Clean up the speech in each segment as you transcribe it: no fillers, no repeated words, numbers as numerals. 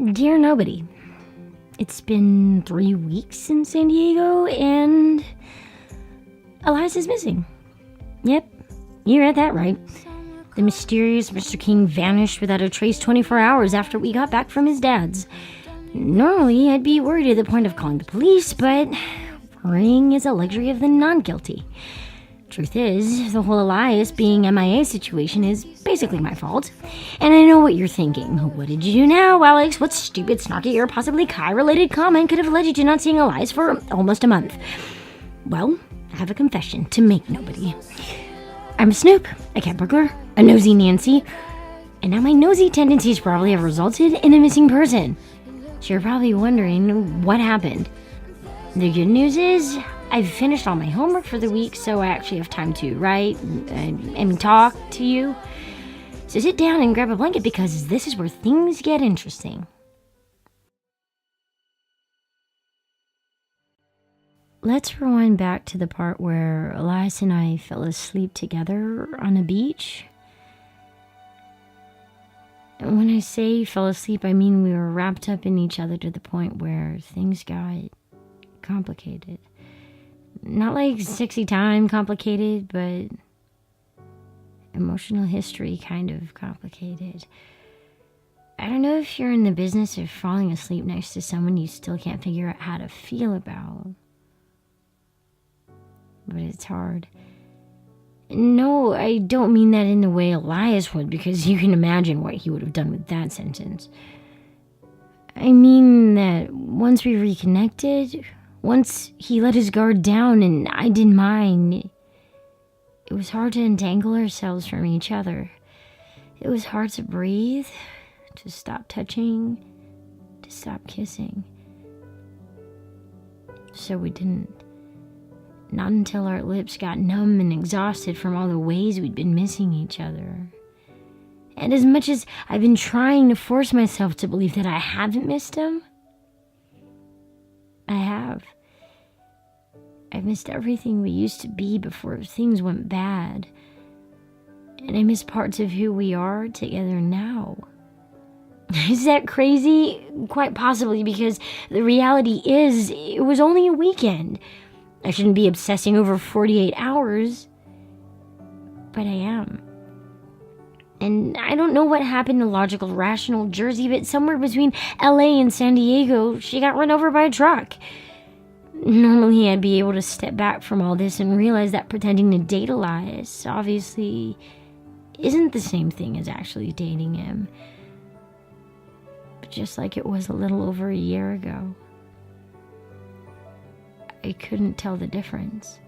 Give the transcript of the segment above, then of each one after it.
Dear Nobody, it's been 3 weeks in San Diego, and Elias is missing. Yep, you read that right. The mysterious Mr. King vanished without a trace 24 hours after we got back from his dad's. Normally, I'd be worried to the point of calling the police, but worrying is a luxury of the non-guilty. Truth is, the whole Elias being MIA situation is basically my fault. And I know what you're thinking. What did you do now, Alex? What stupid, snarky, or possibly Kai-related comment could have led you to not seeing Elias for almost a month? Well, I have a confession to make, Nobody. I'm a snoop, a cat burglar, a nosy Nancy, and now my nosy tendencies probably have resulted in a missing person. So you're probably wondering what happened. The good news is, I've finished all my homework for the week, so I actually have time to write and talk to you. So sit down and grab a blanket because this is where things get interesting. Let's rewind back to the part where Elias and I fell asleep together on a beach. And when I say fell asleep, I mean we were wrapped up in each other to the point where things got complicated. Not like sexy time complicated, but emotional history kind of complicated. I don't know if you're in the business of falling asleep next to someone you still can't figure out how to feel about. But it's hard. No, I don't mean that in the way Elias would, because you can imagine what he would have done with that sentence. I mean that once we reconnected, once he let his guard down and I did mine, it was hard to entangle ourselves from each other. It was hard to breathe, to stop touching, to stop kissing. So we didn't. Not until our lips got numb and exhausted from all the ways we'd been missing each other. And as much as I've been trying to force myself to believe that I haven't missed him, I have. I've missed everything we used to be before things went bad. And I miss parts of who we are together now. Is that crazy? Quite possibly, because the reality is, it was only a weekend. I shouldn't be obsessing over 48 hours, but I am. And I don't know what happened to logical, rational Jersey, but somewhere between LA and San Diego, she got run over by a truck. Normally, I'd be able to step back from all this and realize that pretending to date Elias obviously isn't the same thing as actually dating him. But just like it was a little over a year ago, I couldn't tell the difference.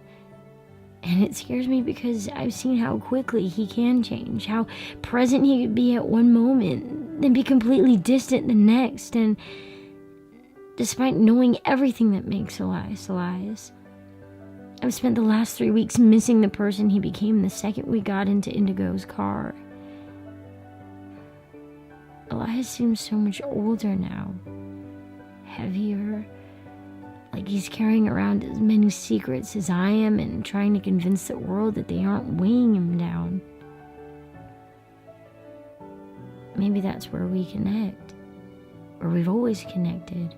And it scares me because I've seen how quickly he can change, how present he could be at one moment, then be completely distant the next. And despite knowing everything that makes Elias, I've spent the last 3 weeks missing the person he became the second we got into Indigo's car. Elias seems so much older now, heavier, like he's carrying around as many secrets as I am and trying to convince the world that they aren't weighing him down. Maybe that's where we connect, where we've always connected.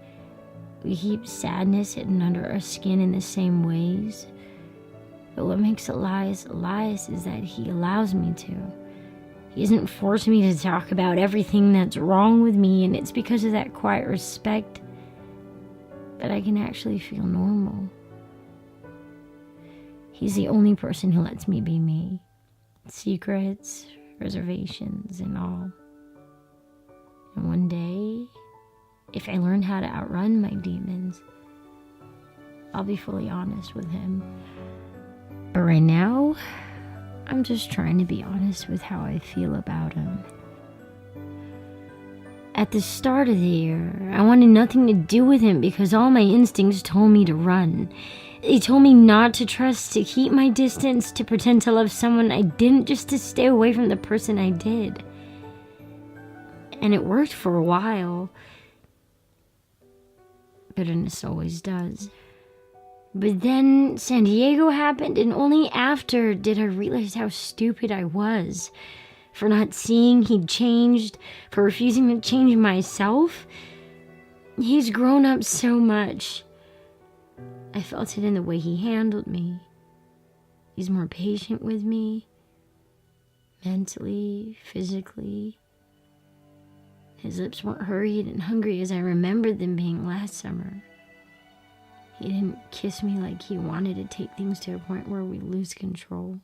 We keep sadness hidden under our skin in the same ways. But what makes Elias is that he allows me to. He doesn't force me to talk about everything that's wrong with me, and it's because of that quiet respect that I can actually feel normal. He's the only person who lets me be me. Secrets, reservations, and all. And one day, if I learn how to outrun my demons, I'll be fully honest with him. But right now, I'm just trying to be honest with how I feel about him. At the start of the year, I wanted nothing to do with him because all my instincts told me to run. They told me not to trust, to keep my distance, to pretend to love someone I didn't, just to stay away from the person I did. And it worked for a while. Bitterness always does. But then San Diego happened, and only after did I realize how stupid I was. for not seeing he'd changed, for refusing to change myself. He's grown up so much. I felt it in the way he handled me. He's more patient with me, mentally, physically. His lips weren't hurried and hungry as I remembered them being last summer. He didn't kiss me like he wanted to take things to a point where we lose control.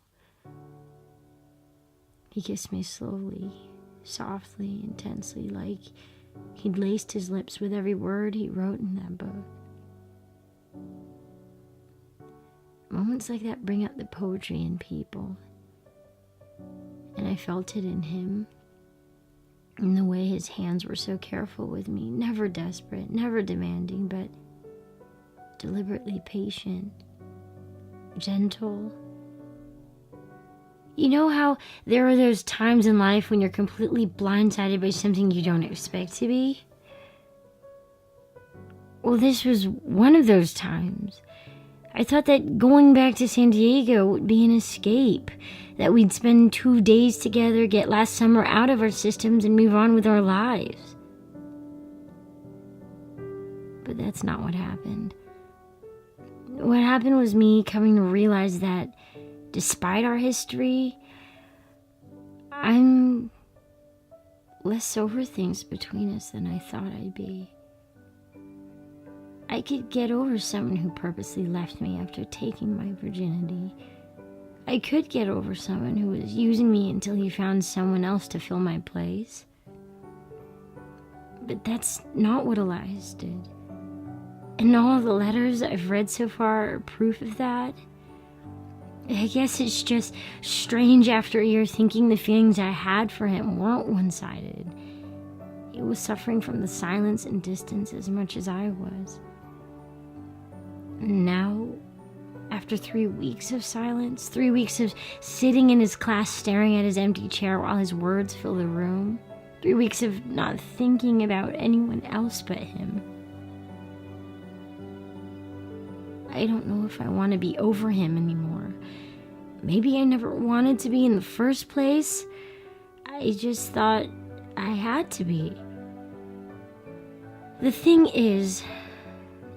He kissed me slowly, softly, intensely, like he'd laced his lips with every word he wrote in that book. Moments like that bring out the poetry in people. And I felt it in him, in the way his hands were so careful with me, never desperate, never demanding, but deliberately patient, gentle. You know how there are those times in life when you're completely blindsided by something you don't expect to be? Well, this was one of those times. I thought that going back to San Diego would be an escape, that we'd spend 2 days together, get last summer out of our systems, and move on with our lives. But that's not what happened. What happened was me coming to realize that despite our history, I'm less over things between us than I thought I'd be. I could get over someone who purposely left me after taking my virginity. I could get over someone who was using me until he found someone else to fill my place. But that's not what Elias did. And all the letters I've read so far are proof of that. I guess it's just strange after a year thinking the feelings I had for him weren't one-sided. He was suffering from the silence and distance as much as I was. And now, after 3 weeks of silence, 3 weeks of sitting in his class staring at his empty chair while his words fill the room, 3 weeks of not thinking about anyone else but him, I don't know if I want to be over him anymore. Maybe I never wanted to be in the first place. I just thought I had to be. The thing is,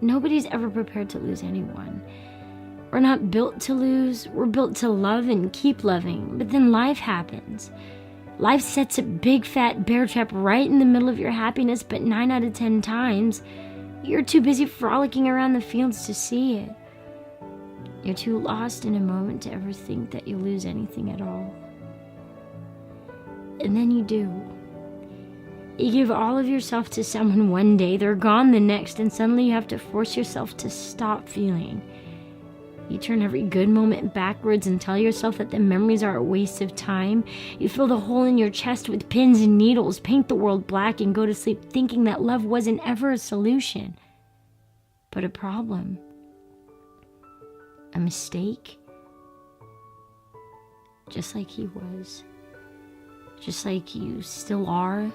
nobody's ever prepared to lose anyone. We're not built to lose. We're built to love and keep loving. But then life happens. Life sets a big fat bear trap right in the middle of your happiness, but 9 out of 10 times, you're too busy frolicking around the fields to see it. You're too lost in a moment to ever think that you'll lose anything at all. And then you do. You give all of yourself to someone one day, they're gone the next, and suddenly you have to force yourself to stop feeling. You turn every good moment backwards and tell yourself that the memories are a waste of time. You fill the hole in your chest with pins and needles, paint the world black, and go to sleep thinking that love wasn't ever a solution, but a problem. A mistake. Just like he was. Just like you still are.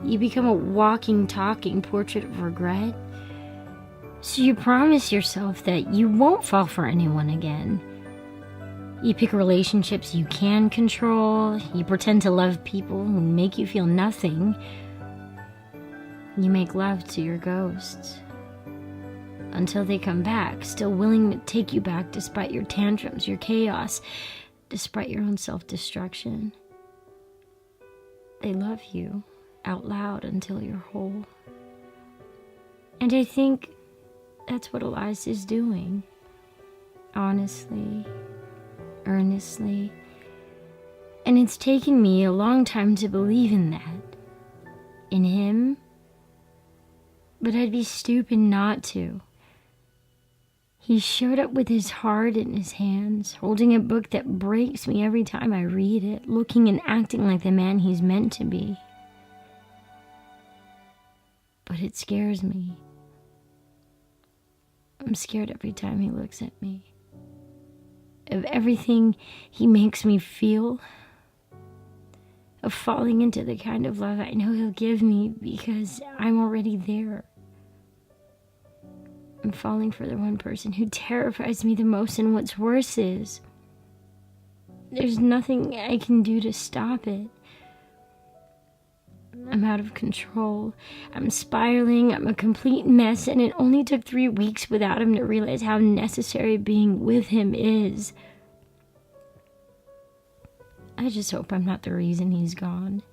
You become a walking, talking portrait of regret. So you promise yourself that you won't fall for anyone again. You pick relationships you can control. You pretend to love people who make you feel nothing. You make love to your ghosts. Until they come back, still willing to take you back despite your tantrums, your chaos, despite your own self-destruction. They love you out loud until you're whole. And I think that's what Elias is doing. Honestly, earnestly. And it's taken me a long time to believe in that. In him. But I'd be stupid not to. He showed up with his heart in his hands, holding a book that breaks me every time I read it, looking and acting like the man he's meant to be. But it scares me. I'm scared every time he looks at me. Of everything he makes me feel. Of falling into the kind of love I know he'll give me because I'm already there. I'm falling for the one person who terrifies me the most, and what's worse is There's nothing I can do to stop it. I'm out of control. I'm spiraling. I'm a complete mess, and it only took 3 weeks without him to realize how necessary being with him is. I just hope I'm not the reason he's gone.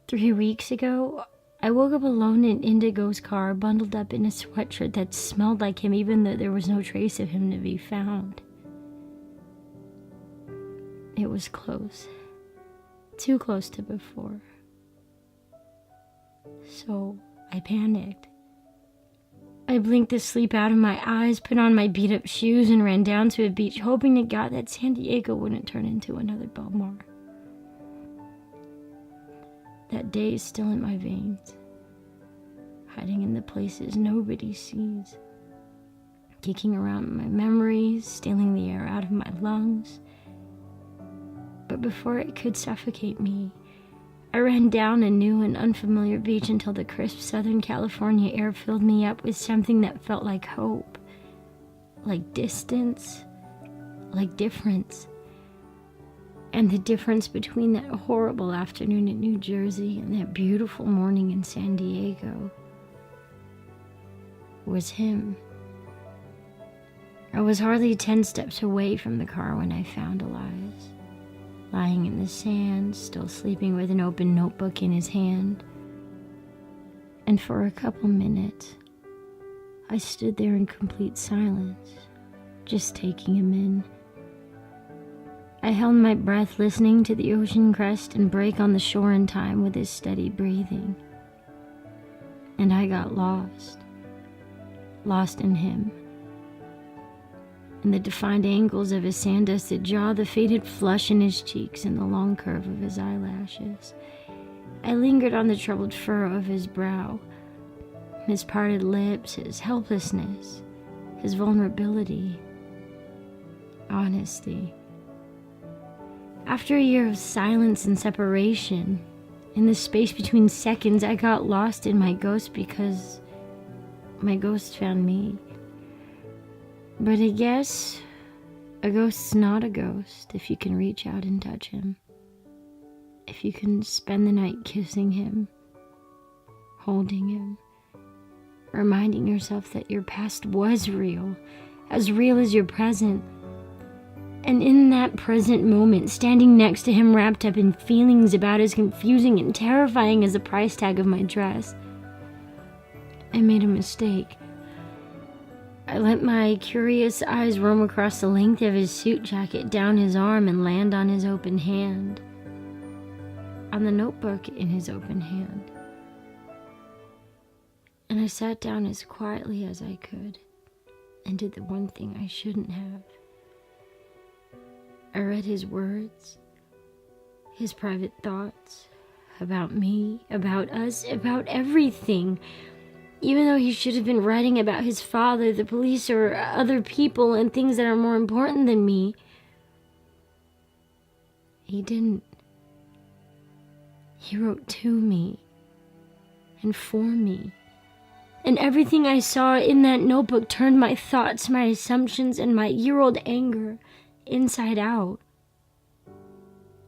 3 weeks ago, I woke up alone in Indigo's car, bundled up in a sweatshirt that smelled like him, even though there was no trace of him to be found. It was close. Too close to before. So I panicked. I blinked the sleep out of my eyes, put on my beat-up shoes, and ran down to a beach, hoping to God that San Diego wouldn't turn into another Belmar. That day is still in my veins, hiding in the places nobody sees, kicking around in my memories, stealing the air out of my lungs. But before it could suffocate me, I ran down a new and unfamiliar beach until the crisp Southern California air filled me up with something that felt like hope, like distance, like difference. And the difference between that horrible afternoon in New Jersey and that beautiful morning in San Diego was him. I was hardly 10 steps away from the car when I found Elias, lying in the sand, still sleeping with an open notebook in his hand. And for a couple minutes, I stood there in complete silence, just taking him in. I held my breath, listening to the ocean crest and break on the shore in time with his steady breathing. And I got lost in him. In the defined angles of his sand-dusted jaw, the faded flush in his cheeks, and the long curve of his eyelashes. I lingered on the troubled furrow of his brow, his parted lips, his helplessness, his vulnerability, honesty. After a year of silence and separation, in the space between seconds, I got lost in my ghost because my ghost found me. But I guess a ghost's not a ghost if you can reach out and touch him. If you can spend the night kissing him, holding him, reminding yourself that your past was real as your present. And in that present moment, standing next to him wrapped up in feelings about as confusing and terrifying as the price tag of my dress, I made a mistake. I let my curious eyes roam across the length of his suit jacket, down his arm, and land on his open hand, on the notebook in his open hand. And I sat down as quietly as I could and did the one thing I shouldn't have. I read his words, his private thoughts about me, about us, about everything. Even though he should have been writing about his father, the police, or other people and things that are more important than me, he didn't. He wrote to me and for me. And everything I saw in that notebook turned my thoughts, my assumptions, and my year-old anger inside out.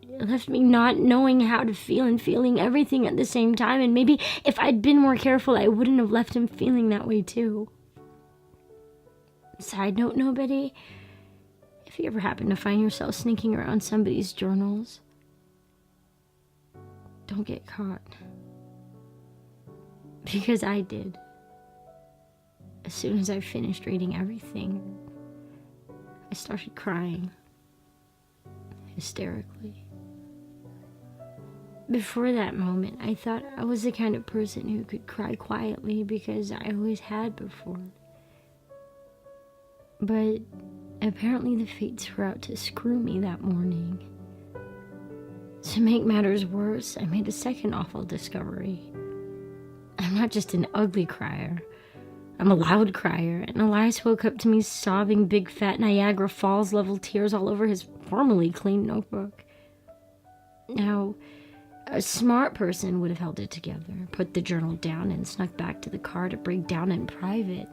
It left me not knowing how to feel and feeling everything at the same time, and maybe if I'd been more careful, I wouldn't have left him feeling that way too. Side note, nobody, if you ever happen to find yourself sneaking around somebody's journals, don't get caught. Because I did. As soon as I finished reading everything, I started crying, hysterically. Before that moment, I thought I was the kind of person who could cry quietly because I always had before. But apparently the fates were out to screw me that morning. To make matters worse, I made a second awful discovery. I'm not just an ugly crier. I'm a loud crier, and Elias woke up to me sobbing big fat Niagara Falls level tears all over his formerly clean notebook. Now, a smart person would have held it together, put the journal down, and snuck back to the car to break down in private.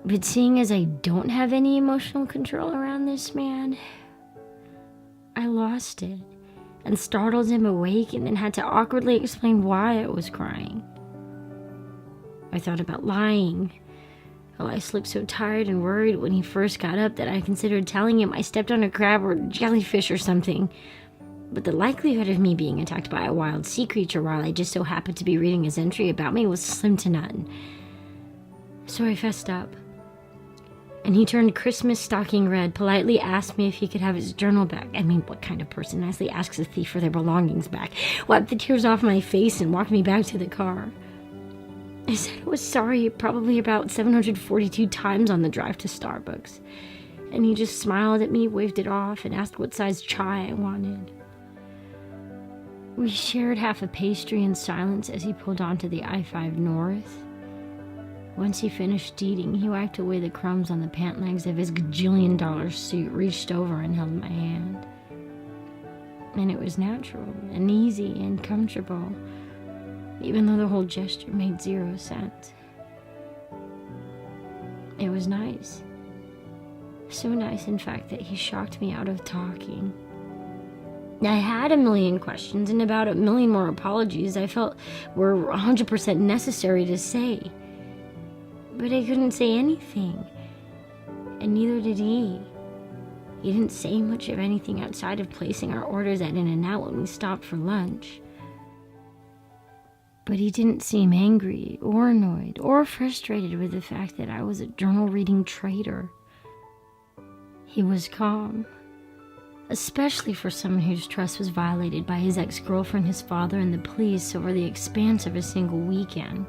But seeing as I don't have any emotional control around this man, I lost it and startled him awake and then had to awkwardly explain why I was crying. I thought about lying. Elias looked so tired and worried when he first got up that I considered telling him I stepped on a crab or a jellyfish or something. But the likelihood of me being attacked by a wild sea creature while I just so happened to be reading his entry about me was slim to none. So I fessed up. And he turned Christmas stocking red, politely asked me if he could have his journal back. I mean, what kind of person nicely asks a thief for their belongings back? Wiped the tears off my face and walked me back to the car. I said I was sorry probably about 742 times on the drive to Starbucks. And he just smiled at me, waved it off, and asked what size chai I wanted. We shared half a pastry in silence as he pulled onto the I-5 North. Once he finished eating, he wiped away the crumbs on the pant legs of his gajillion-dollar suit, reached over and held my hand. And it was natural and easy and comfortable, even though the whole gesture made 0 sense. It was nice. So nice, in fact, that he shocked me out of talking. I had a million questions and about a million more apologies I felt were 100% necessary to say. But I couldn't say anything, and neither did he. He didn't say much of anything outside of placing our orders at In-N-Out when we stopped for lunch. But he didn't seem angry or annoyed or frustrated with the fact that I was a journal-reading traitor. He was calm, especially for someone whose trust was violated by his ex-girlfriend, his father, and the police over the expanse of a single weekend.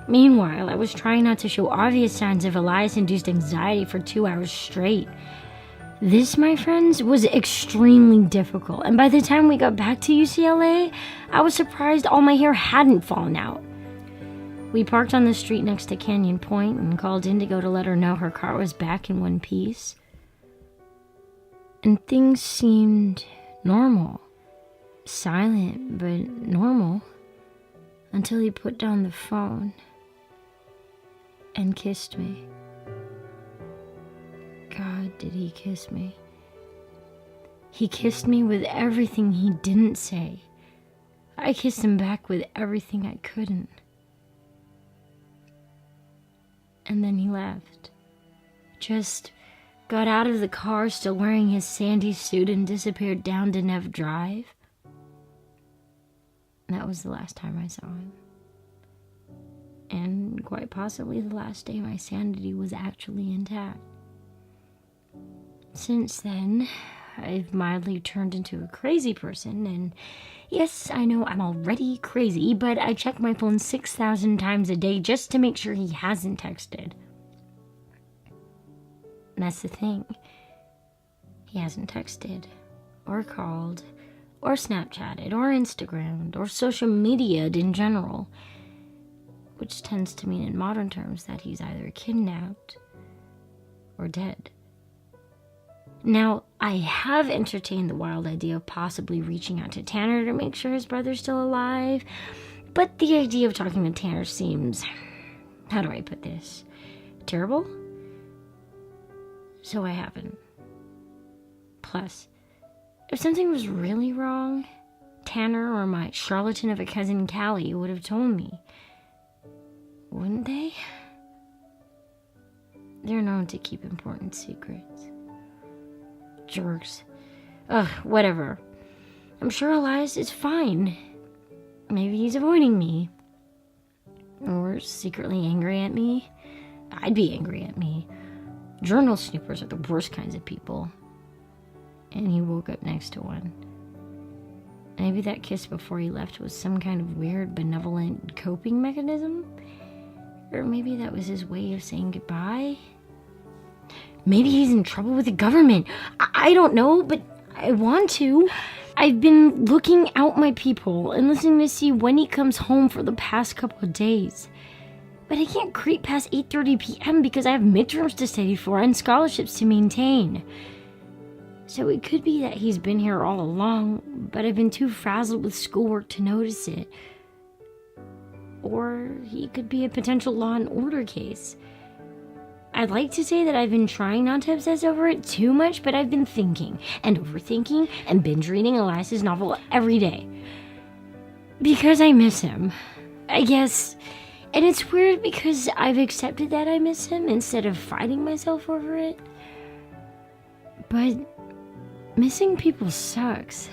Meanwhile, I was trying not to show obvious signs of Elias-induced anxiety for 2 hours straight. This, my friends, was extremely difficult, and by the time we got back to UCLA, I was surprised all my hair hadn't fallen out. We parked on the street next to Canyon Point and called Indigo to let her know her car was back in one piece. And things seemed normal. Silent, but normal. Until he put down the phone and kissed me. God, did he kiss me. He kissed me with everything he didn't say. I kissed him back with everything I couldn't. And then he left. Just got out of the car still wearing his sandy suit and disappeared down Deneuve Drive. That was the last time I saw him. And quite possibly the last day my sanity was actually intact. Since then, I've mildly turned into a crazy person, and yes, I know I'm already crazy, but I check my phone 6,000 times a day just to make sure he hasn't texted. And that's the thing. He hasn't texted, or called, or Snapchatted, or Instagrammed, or social media'd in general, which tends to mean in modern terms that he's either kidnapped or dead. Now, I have entertained the wild idea of possibly reaching out to Tanner to make sure his brother's still alive, but the idea of talking to Tanner seems, how do I put this, terrible? So I haven't. Plus, if something was really wrong, Tanner or my charlatan of a cousin Callie would have told me. Wouldn't they? They're known to keep important secrets. Jerks. Ugh, whatever. I'm sure Elias is fine. Maybe he's avoiding me. Or secretly angry at me. I'd be angry at me. Journal snoopers are the worst kinds of people. And he woke up next to one. Maybe that kiss before he left was some kind of weird, benevolent coping mechanism? Or maybe that was his way of saying goodbye? Maybe he's in trouble with the government. I don't know, but I want to. I've been looking out my peephole and listening to see when he comes home for the past couple of days. But I can't creep past 8:30 p.m. because I have midterms to study for and scholarships to maintain. So it could be that he's been here all along, but I've been too frazzled with schoolwork to notice it. Or he could be a potential law and order case. I'd like to say that I've been trying not to obsess over it too much, but I've been thinking and overthinking and binge reading Elias's novel every day. Because I miss him, I guess. And it's weird because I've accepted that I miss him instead of fighting myself over it. But missing people sucks.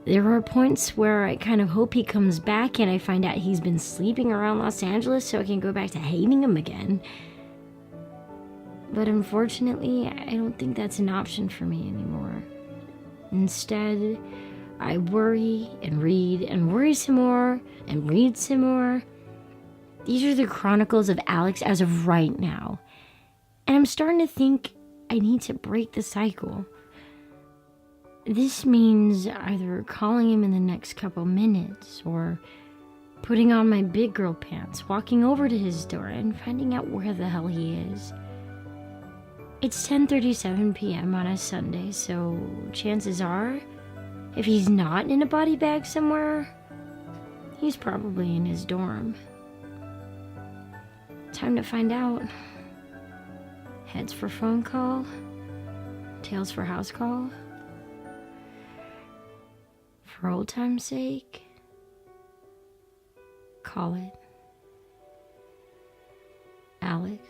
There are points where I kind of hope he comes back and I find out he's been sleeping around Los Angeles so I can go back to hating him again. But unfortunately, I don't think that's an option for me anymore. Instead, I worry and read and worry some more and read some more. These are the chronicles of Alex as of right now. And I'm starting to think I need to break the cycle. This means either calling him in the next couple minutes or putting on my big girl pants, walking over to his door and finding out where the hell he is. It's 10:37 p.m. on a Sunday, so chances are, if he's not in a body bag somewhere, he's probably in his dorm. Time to find out. Heads for phone call, tails for house call. For old time's sake, call it Alex.